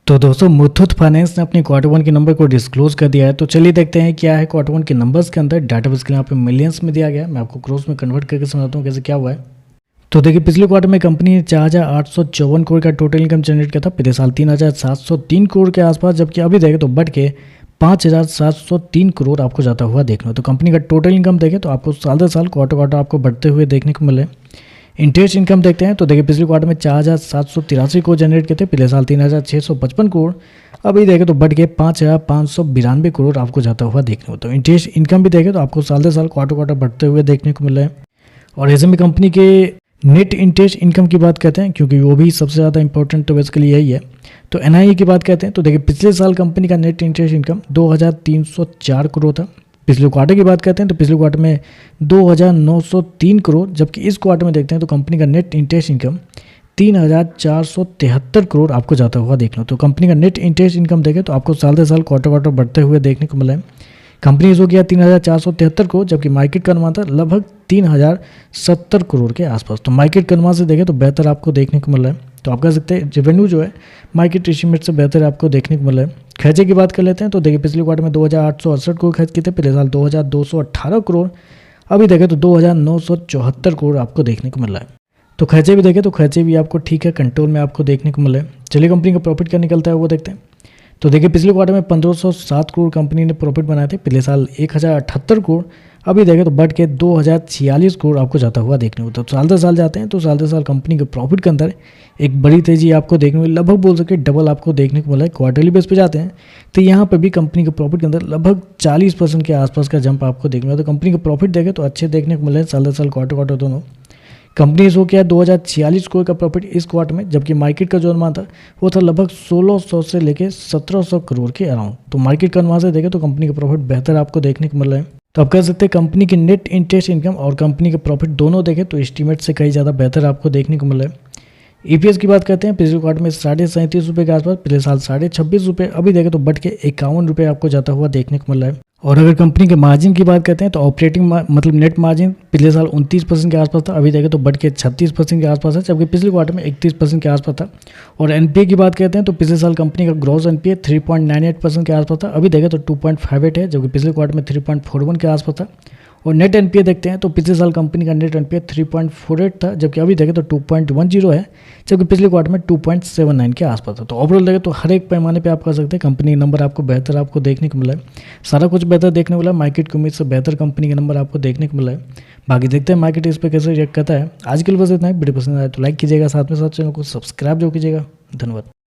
तो दोस्तों मुथूट फाइनेंस ने अपने क्वार्टर वन के नंबर को डिस्क्लोज कर दिया है। तो चलिए देखते हैं क्या है क्वार्टर वन के नंबर्स के अंदर। डाटा बेस के यहाँ पे मिलियंस में दिया गया है। मैं आपको क्रोस में कन्वर्ट करके समझाता हूँ कैसे क्या हुआ है। तो देखिए पिछले क्वार्टर में कंपनी ने 4,854 करोड़ का टोटल इनकम जनरेट किया था। पिछले साल 3,703 करोड़ के आसपास, जबकि अभी देखें तो बढ़ के 5,703 करोड़ आपको जाता हुआ देखना। तो कंपनी का टोटल इनकम देखें तो आपको साल दर साल क्वार्टर आपको बढ़ते हुए देखने को मिले। इंटरेस्ट इनकम देखते हैं तो देखिए पिछले क्वार्टर में 4,783 करोड़ जनरेट किए थे। पिछले साल 3,655 करोड़, अभी देखें तो बढ़ के 5,592 करोड़ आपको जाता हुआ देखने को। तो इंटरेस्ट इनकम भी देखें तो आपको साल दर साल क्वार्टर बढ़ते हुए देखने को मिला है। और ऐसे में कंपनी के नेट इंटरेस्ट इनकम की बात करते हैं, क्योंकि वो भी सबसे ज़्यादा इंपॉर्टेंट तो बेसिकली यही है। तो एनआईए की बात करते हैं तो देखिए पिछले साल कंपनी का नेट इंटरेस्ट इनकम 2,304 करोड़ था। पिछले क्वार्टर की बात करते हैं तो पिछले क्वार्टर में 2,903 करोड़, जबकि इस क्वार्टर में देखते हैं तो कंपनी का नेट इंटरेस्ट इनकम 3,473 करोड़ आपको जाता हुआ देखना। तो कंपनी का नेट इंटरेस्ट इनकम देखें तो आपको साल दर साल क्वार्टर बढ़ते हुए देखने को मिला है। कंपनी जो किया 3,473 करोड़, जबकि मार्केट का अनुमान था लगभग 3,070 करोड़ के आसपास। तो मार्केट के अनुमान से देखें तो बेहतर आपको देखने को मिल रहा है। तो आप कह सकते हैं रेवेन्यू जो है मार्केट एस्टीमेट से बेहतर आपको देखने को मिल रहा है। खर्चे की बात कर लेते हैं तो देखिए पिछले क्वार्टर में 2,868 करोड़ खर्च किए थे। पिछले साल 2,218 करोड़, अभी देखें तो 2,974 करोड़ आपको देखने को मिल रहा है। तो खर्चे भी देखें तो खर्चे भी आपको ठीक है कंट्रोल में आपको देखने को मिले। चलिए कंपनी का प्रॉफिट क्या निकलता है वो देखते हैं। तो देखिए पिछले क्वार्टर में 1,507 करोड़ कंपनी ने प्रॉफिट बनाए थे। पिछले साल 1,078 करोड़, अभी देखें तो बढ़ के 2,046 करोड़ आपको जाता हुआ देखने को। तो साल दर साल जाते हैं तो साल दर साल कंपनी के प्रॉफिट के अंदर एक बड़ी तेजी आपको देखने को, लगभग बोल सके डबल आपको देखने को मिला है। क्वार्टरली बेस पे जाते हैं तो यहाँ पर भी कंपनी के प्रॉफिट के अंदर लगभग 40% के आसपास का जंप आपको देखने को। तो कंपनी के प्रॉफिट देखें तो अच्छे देखने को मिले हैं साल दर साल क्वार्टर दोनों। कंपनी शो किया 2,046 करोड़ का प्रॉफिट इस क्वार्टर में, जबकि मार्केट का जो अनुमान था वो था लगभग 1,600 से लेकर 1,700 करोड़ के अराउंड। तो मार्केट का अनुमान से देखें तो कंपनी का प्रॉफिट बेहतर आपको देखने को मिल रहा है। तो आप कह सकते हैं कंपनी की नेट इंटरेस्ट इनकम और कंपनी के प्रॉफिट दोनों देखें तो एस्टीमेट से कहीं ज़्यादा बेहतर आपको देखने को मिल रहा है। ईपीएस की बात करते हैं पिछले क्वार्टर में 37.5 के आसपास, पिछले साल 26.5, अभी देखें तो बढ़ के 51 रुपये आपको जाता हुआ देखने को मिल रहा है। और अगर कंपनी के मार्जिन की बात करते हैं तो ऑपरेटिंग मतलब नेट मार्जिन पिछले साल 29% के आसपास था, अभी देखें तो बढ़ के 36% के आसपास है, जबकि पिछले क्वार्टर में 31% के आसपास था। और एनपीए की बात करते हैं तो पिछले साल कंपनी का ग्रॉस एनपीए 3.98% के आसपास था, अभी देखें तो 2.58 है, जबकि पिछले क्वार्टर में 3.41 के आसपास था। और नेट एनपीए देखते हैं तो पिछले साल कंपनी का नेट एनपीए 3.48 था, जबकि अभी देखें तो 2.10 है, जबकि पिछले क्वार्टर में 2.79 के आसपास था। तो ओवरऑल देखें तो हर एक पैमाने पे आप कह सकते हैं कंपनी नंबर आपको बेहतर आपको देखने को मिला है। सारा कुछ बेहतर देखने को मिला है, मार्केट की उम्मीद से बेहतर कंपनी के नंबर आपको देखने को मिला है। बाकी देखते हैं मार्केट इस पर कैसे रिएक्ट करता है। आज के लिए बस इतना ही। वीडियो पसंद आए तो लाइक कीजिएगा, साथ में साथ चैनल को सब्सक्राइब जो कीजिएगा। धन्यवाद।